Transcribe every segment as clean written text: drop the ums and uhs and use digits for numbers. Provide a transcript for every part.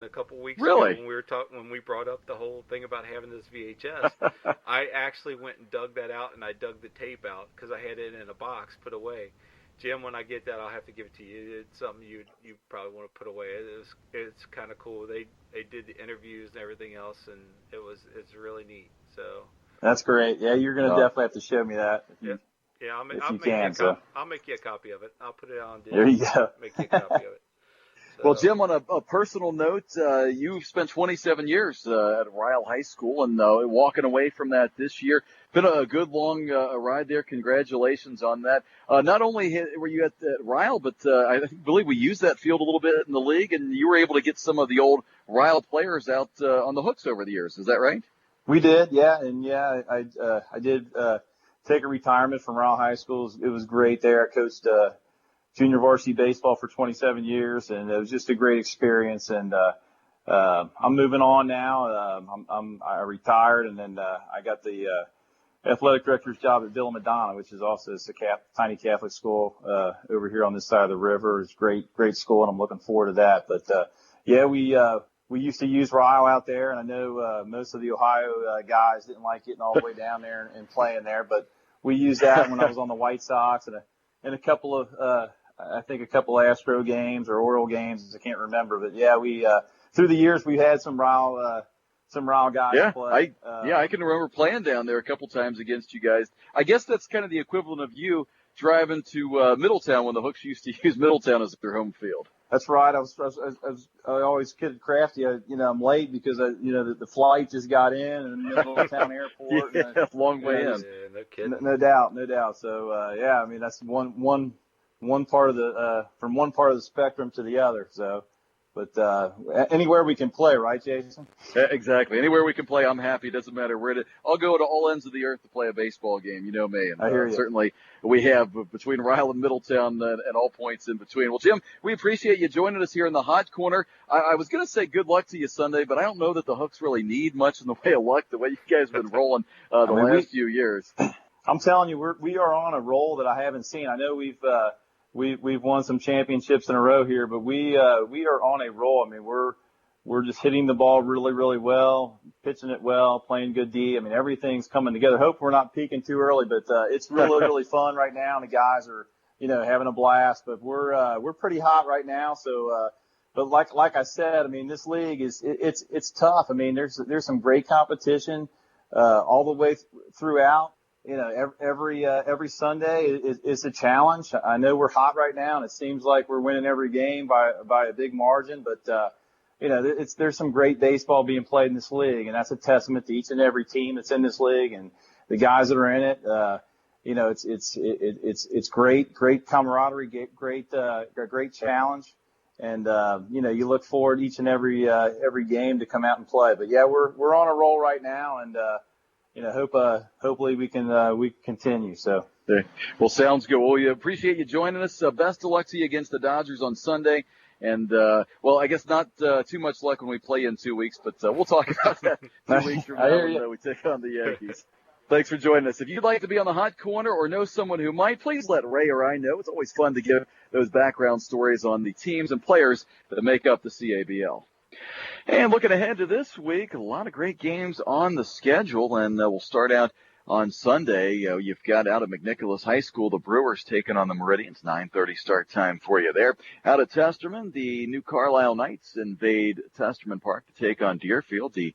a couple weeks ago Really? when when we brought up the whole thing about having this VHS. I actually went and dug that out, and I dug the tape out because I had it in a box put away. Jim, when I get that, I'll have to give it to you. It's something you probably want to put away. It's kind of cool. They did the interviews and everything else, and it's really neat. So that's great. Yeah, you're gonna definitely have to show me that. Yeah, I'll make you a copy of it. I'll put it on. There you go. Make you a copy of it. So. Well, Jim, on a personal note, you've spent 27 years at Ryle High School, and walking away from that this year. Been a good long ride there. Congratulations on that. Not only were you at Ryle, but I believe we used that field a little bit in the league, and you were able to get some of the old Ryle players out on the hooks over the years. Is that right? We did, yeah, and I did take a retirement from Ryle High School. It was great there. I coached junior varsity baseball for 27 years, and it was just a great experience. And I'm moving on now. I retired, and then I got the athletic director's job at Villa Madonna, which is also a tiny Catholic school over here on this side of the river. It's great school, and I'm looking forward to that. But we used to use Ryle out there, and I know most of the Ohio guys didn't like getting all the way down there and playing there, but we used that when I was on the White Sox and a couple of I think a couple Astro games or Oriole games, I can't remember. But yeah, we through the years we've had some Ryle guys play. I can remember playing down there a couple times against you guys. I guess that's kind of the equivalent of you driving to Middletown when the Hooks used to use Middletown as their home field. That's right. I always kidded Crafty. I'm late because the flight just got in the Middletown Airport. Yeah, long way in. Yeah, no kidding. No doubt. So I mean that's one part of the from one part of the spectrum to the other. So, but anywhere we can play, right, Jason? Yeah, exactly. Anywhere we can play, I'm happy. It doesn't matter where I'll go to all ends of the earth to play a baseball game. You know me. And I hear you. Certainly we have between Ryle and Middletown and all points in between. Well, Jim, we appreciate you joining us here in the Hot Corner. I was going to say good luck to you Sunday, but I don't know that the Hooks really need much in the way of luck the way you guys have been rolling the last few years. I'm telling you, we are on a roll that I haven't seen. I know we've won some championships in a row here, but we are on a roll. I mean, we're just hitting the ball really, really well, pitching it well, playing good D. I mean, everything's coming together. Hope we're not peaking too early, but it's really, really fun right now. And the guys are, having a blast. But we're pretty hot right now. So, but like I said, I mean, this league it's tough. I mean, there's some great competition all the way throughout. Every Sunday is a challenge. I know we're hot right now, and it seems like we're winning every game by a big margin. But there's some great baseball being played in this league, and that's a testament to each and every team that's in this league and the guys that are in it. It's great camaraderie, great challenge, and you look forward each and every game to come out and play. But yeah, we're on a roll right now, and hopefully we can continue. So, well, sounds good. Well, we appreciate you joining us. Best of luck to you against the Dodgers on Sunday. And I guess not too much luck when we play in 2 weeks, but we'll talk about that 2 weeks from now when we take on the Yankees. Thanks for joining us. If you'd like to be on the Hot Corner or know someone who might, please let Ray or I know. It's always fun to give those background stories on the teams and players that make up the CABL. And looking ahead to this week, a lot of great games on the schedule, and we'll start out on Sunday. You've got out at McNicholas High School, the Brewers taking on the Meridians, 9:30 start time for you there. Out at Testerman, the New Carlisle Knights invade Testerman Park to take on Deerfield. The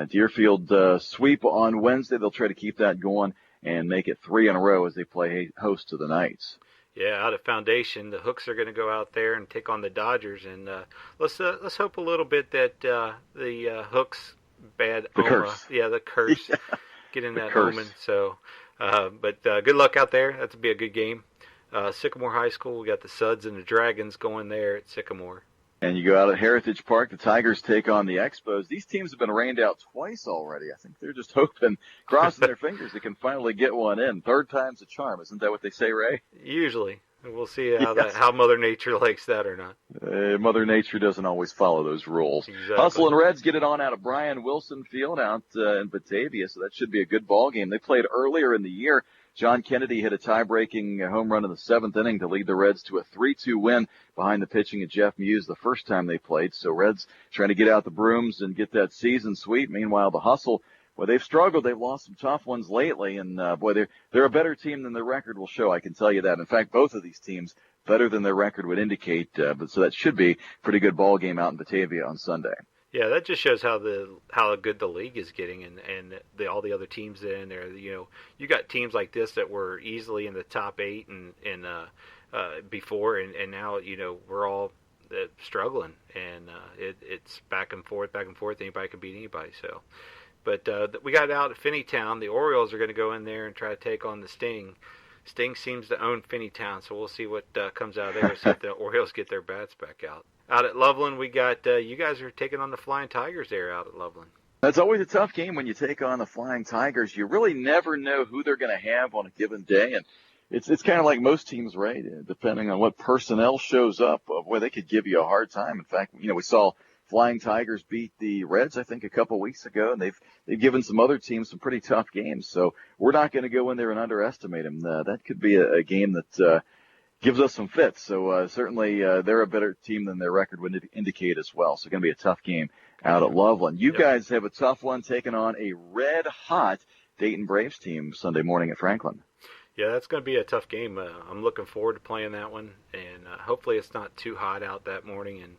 Deerfield sweep on Wednesday. They'll try to keep that going and make it 3 in a row as they play host to the Knights. Yeah, out at Foundation, the Hooks are going to go out there and take on the Dodgers, and let's hope a little bit that the Hooks the curse get in that omen. So, but good luck out there. That'll be a good game. Sycamore High School, we got the Suds and the Dragons going there at Sycamore. And you go out at Heritage Park, the Tigers take on the Expos. These teams have been rained out twice already. I think they're just hoping, crossing their fingers, they can finally get one in. Third time's a charm. Isn't that what they say, Ray? Usually. We'll see how Mother Nature likes that or not. Mother Nature doesn't always follow those rules. Exactly. Hustle and Reds get it on out of Brian Wilson Field out in Batavia, so that should be a good ball game. They played earlier in the year John Kennedy hit a tie-breaking home run in the 7th inning to lead the Reds to a 3-2 win behind the pitching of Jeff Muse the first time they played. So Reds trying to get out the brooms and get that season sweep. Meanwhile, the Hustle, well, they've struggled. They've lost some tough ones lately, and boy, they're a better team than their record will show. I can tell you that. In fact, both of these teams better than their record would indicate. But so that should be a pretty good ball game out in Batavia on Sunday. Yeah, that just shows how good the league is getting, and all the other teams that are in there. You know, you got teams like this that were easily in the top 8 and before, and now we're all struggling, and it's back and forth. Anybody can beat anybody. So. But we got out at Finneytown. The Orioles are going to go in there and try to take on the Sting. Sting seems to own Finneytown, so we'll see what comes out of there. See if the Orioles get their bats back out. Out at Loveland, we got you guys are taking on the Flying Tigers there out at Loveland. That's always a tough game when you take on the Flying Tigers. You really never know who they're going to have on a given day, and it's kind of like most teams, right? Depending on what personnel shows up, boy, they could give you a hard time. In fact, we saw Flying Tigers beat the Reds, I think, a couple weeks ago, and they've given some other teams some pretty tough games. So we're not going to go in there and underestimate them. That could be a game that gives us some fits. So certainly they're a better team than their record would indicate as well. So going to be a tough game out at Loveland. You guys have a tough one taking on a red-hot Dayton Braves team Sunday morning at Franklin. Yeah, that's going to be a tough game. I'm looking forward to playing that one, and hopefully it's not too hot out that morning, and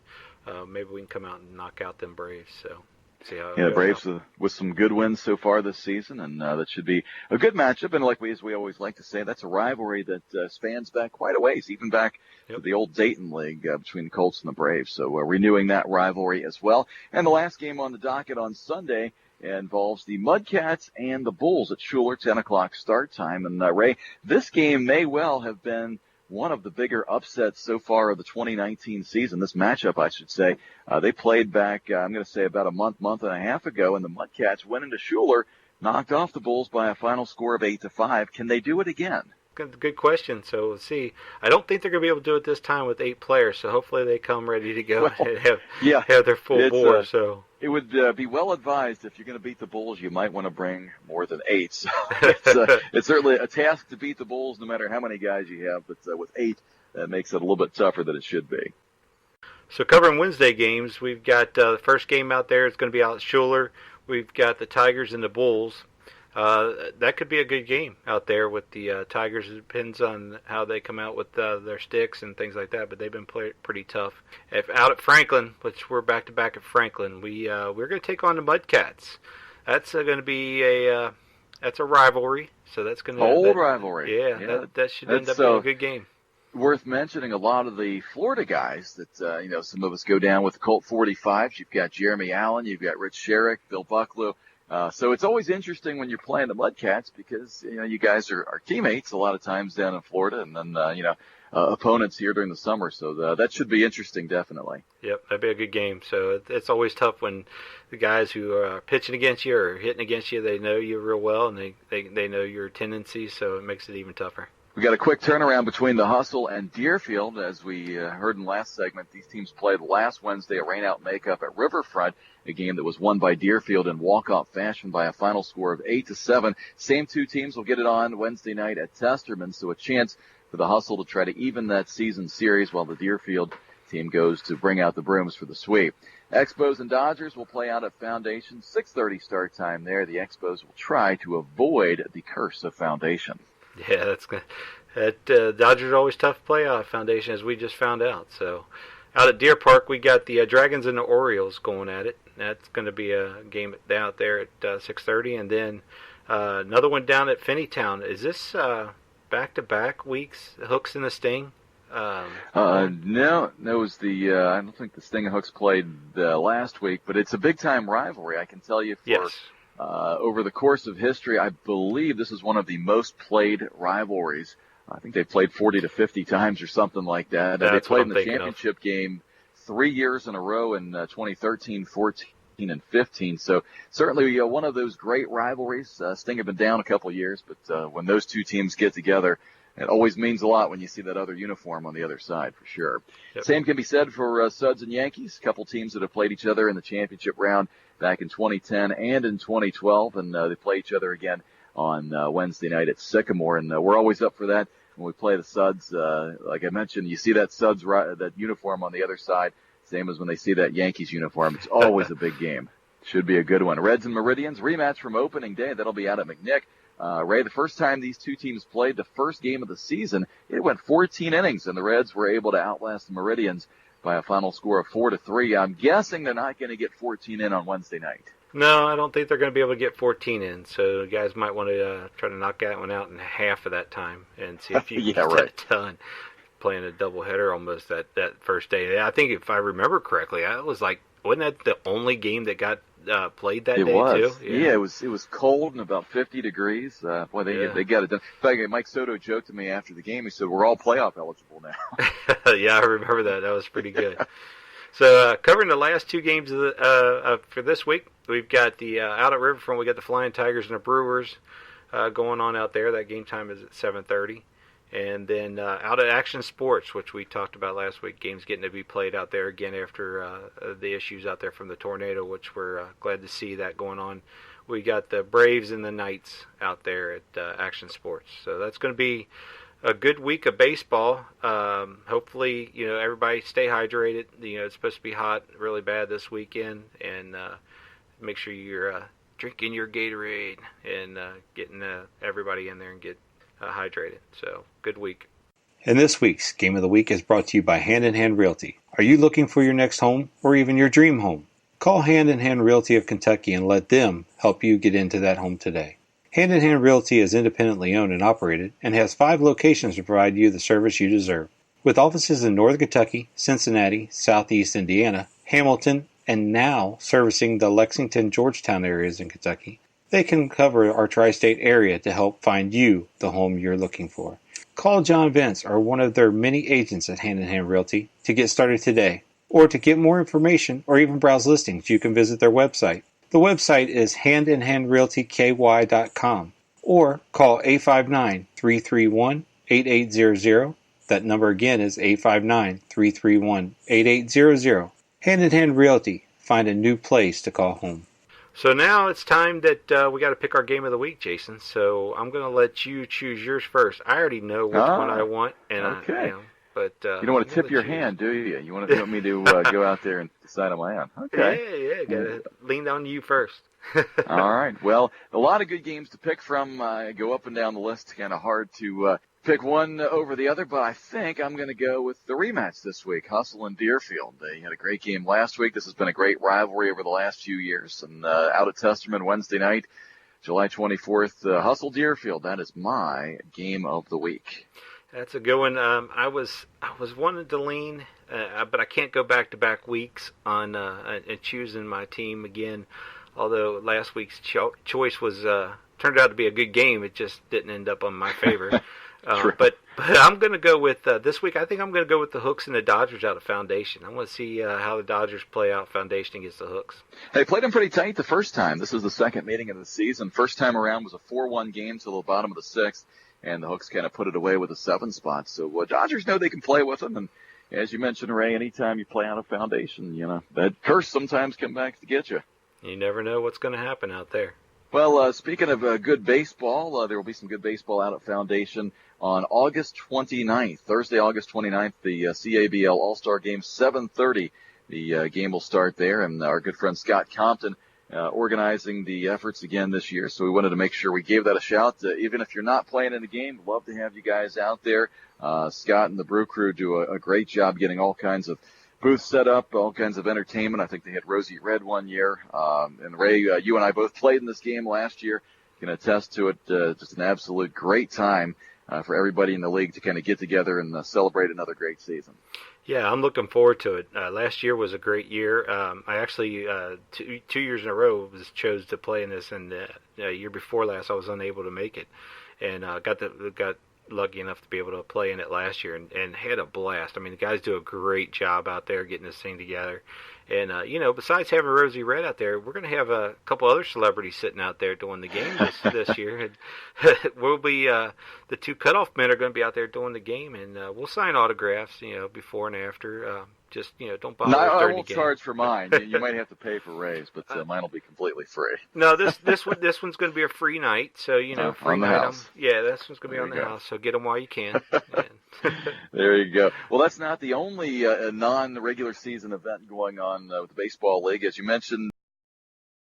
maybe we can come out and knock out them Braves. So see how. Yeah, the Braves with some good wins so far this season, and that should be a good matchup. And as we always like to say, that's a rivalry that spans back quite a ways, even back to the old Dayton League between the Colts and the Braves. So renewing that rivalry as well. And the last game on the docket on Sunday involves the Mudcats and the Bulls at Schuler, 10 o'clock start time. And Ray, this game may well have been one of the bigger upsets so far of the 2019 season. This matchup, I should say, they played back, I'm going to say about a month and a half ago, and the Mudcats went into Schuler, knocked off the Bulls by a final score of 8-5. Can they do it again? Good question. So we'll see. I don't think they're going to be able to do it this time with 8 players. So hopefully they come ready to go and have their full board. So it would be well advised if you're going to beat the Bulls, you might want to bring more than 8. So it's certainly a task to beat the Bulls, no matter how many guys you have. But with 8, that makes it a little bit tougher than it should be. So covering Wednesday games, we've got the first game out there. It's going to be out at Schuler. We've got the Tigers and the Bulls. That could be a good game out there with the Tigers. It depends on how they come out with their sticks and things like that, but they've been pretty tough. Out at Franklin, which we're back-to-back at Franklin, we're going to take on the Mudcats. That's going to be that's a rivalry. So that's going to rivalry. Yeah, that should end up being a good game. Worth mentioning, a lot of the Florida guys that some of us go down with the Colt 45s. You've got Jeremy Allen, you've got Rich Sherrick, Bill Bucklew. So it's always interesting when you're playing the Mudcats because, you guys are teammates a lot of times down in Florida and then, opponents here during the summer. So that should be interesting, definitely. Yep, that'd be a good game. So it's always tough when the guys who are pitching against you or hitting against you, they know you real well and they know your tendencies, so it makes it even tougher. We got a quick turnaround between the Hustle and Deerfield. As we heard in the last segment, these teams played last Wednesday a rainout makeup at Riverfront, a game that was won by Deerfield in walk-off fashion by a final score of 8-7. Same two teams will get it on Wednesday night at Testerman, so a chance for the Hustle to try to even that season series while the Deerfield team goes to bring out the brooms for the sweep. Expos and Dodgers will play out at Foundation, 6:30 start time there. The Expos will try to avoid the curse of Foundation. Yeah, that's good. Dodgers are always tough to play out at Foundation, as we just found out. So, out at Deer Park, we got the Dragons and the Orioles going at it. That's going to be a game out there at 6:30, and then another one down at Finneytown. Is this back-to-back weeks? Hooks and the Sting. No, it was the. I don't think the Sting and Hooks played last week, but it's a big-time rivalry. I can tell you for. Yes. Over the course of history, I believe this is one of the most played rivalries. I think they played 40 to 50 times or something like that. They played in the championship game 3 years in a row in 2013, 14, and 15. So certainly one of those great rivalries. Sting have been down a couple of years, but when those two teams get together, it always means a lot when you see that other uniform on the other side, for sure. Yep. Same can be said for Suds and Yankees, a couple teams that have played each other in the championship round back in 2010 and in 2012, and they play each other again on Wednesday night at Sycamore, and we're always up for that when we play the Suds. Like I mentioned, you see that Suds that uniform on the other side, same as when they see that Yankees uniform. It's always a big game. Should be a good one. Reds and Meridians rematch from opening day. That'll be out at McNick. Ray, the first time these two teams played, the first game of the season, it went 14 innings, and the Reds were able to outlast the Meridians by a final score of 4-3. I'm guessing they're not going to get 14 in on Wednesday night. No, I don't think they're going to be able to get 14 in. So you guys might want to try to knock that one out in half of that time and see if you can get that done. Playing a doubleheader almost that first day. I think if I remember correctly, wasn't that the only game that got played that day too? Yeah, it was cold and about 50 degrees. Boy, they got it done. In fact, Mike Soto joked to me after the game. He said, "We're all playoff eligible now." Yeah, I remember that. That was pretty good. So covering the last two games of for this week, we've got the out at Riverfront. We got the Flying Tigers and the Brewers going on out there. That game time is at 7:30. And then out at Action Sports, which we talked about last week, games getting to be played out there again after the issues out there from the tornado, which we're glad to see that going on. We got the Braves and the Knights out there at Action Sports. So that's going to be a good week of baseball. Hopefully, everybody stay hydrated. It's supposed to be hot really bad this weekend, and make sure you're drinking your Gatorade and getting everybody in there and get hydrated. So, good week. And this week's Game of the Week is brought to you by Hand in Hand Realty. Are you looking for your next home or even your dream home? Call Hand in Hand Realty of Kentucky and let them help you get into that home today. Hand in Hand Realty is independently owned and operated and has 5 locations to provide you the service you deserve. With offices in Northern Kentucky, Cincinnati, Southeast Indiana, Hamilton, and now servicing the Lexington, Georgetown areas in Kentucky, they can cover our tri-state area to help find you the home you're looking for. Call John Vince or one of their many agents at Hand in Hand Realty to get started today. Or to get more information or even browse listings, you can visit their website. The website is handinhandrealtyky.com or call 859-331-8800. That number again is 859-331-8800. Hand in Hand Realty. Find a new place to call home. So now it's time that we got to pick our game of the week, Jason. So I'm going to let you choose yours first. I already know which one I want, and okay. But you don't want to tip your hand, do you? You want me to go out there and decide on my own? Okay. Yeah. Got to lean on you first. All right. Well, a lot of good games to pick from. I go up and down the list. Kind of hard to pick one over the other, but I think I'm going to go with the rematch this week, Hustle and Deerfield. They had a great game last week. This has been a great rivalry over the last few years. And out at Testerman Wednesday night, July 24th, Hustle Deerfield. That is my game of the week. That's a good one. I was wanting to lean, but I can't go back-to-back weeks on choosing my team again. Although last week's choice was turned out to be a good game, it just didn't end up on my favor. But I'm going to go with this week. I think I'm going to go with the Hooks and the Dodgers out of Foundation. I want to see how the Dodgers play out Foundation against the Hooks. They played them pretty tight the first time. This was the second meeting of the season. First time around was a 4-1 game till the bottom of the 6th, and the Hooks kind of put it away with a 7 spot. So Dodgers know they can play with them, and as you mentioned, Ray, anytime you play out of Foundation, that curse sometimes come back to get you. You never know what's going to happen out there. Well, speaking of good baseball, there will be some good baseball out at Foundation on August 29th, Thursday, August 29th, the CABL All-Star Game, 7:30. The game will start there, and our good friend Scott Compton organizing the efforts again this year. So we wanted to make sure we gave that a shout. Even if you're not playing in the game, we'd love to have you guys out there. Scott and the Brew Crew do a great job getting all kinds of booths set up, all kinds of entertainment. I think they had Rosie Red one year. And Ray, you and I both played in this game last year. You can attest to it. Just an absolute great time for everybody in the league to kind of get together and celebrate another great season. Yeah, I'm looking forward to it. Last year was a great year. I actually, 2 years in a row, chose to play in this, and the year before last, I was unable to make it, and got lucky enough to be able to play in it last year, and had a blast. I mean, the guys do a great job out there getting this thing together. And, besides having Rosie Red out there, we're going to have a couple other celebrities sitting out there doing the game this year. And we'll be, the 2 cutoff men are going to be out there doing the game, and we'll sign autographs, before and after. Just don't bother. No, us I during won't the game. charge for mine. You might have to pay for Ray's, but mine will be completely free. No, this one's going to be a free night. So free on the night. house. This one's going to be There on the you go. house. So get them while you can. There you go. Well, that's not the only non-regular season event going on with the baseball league, as you mentioned.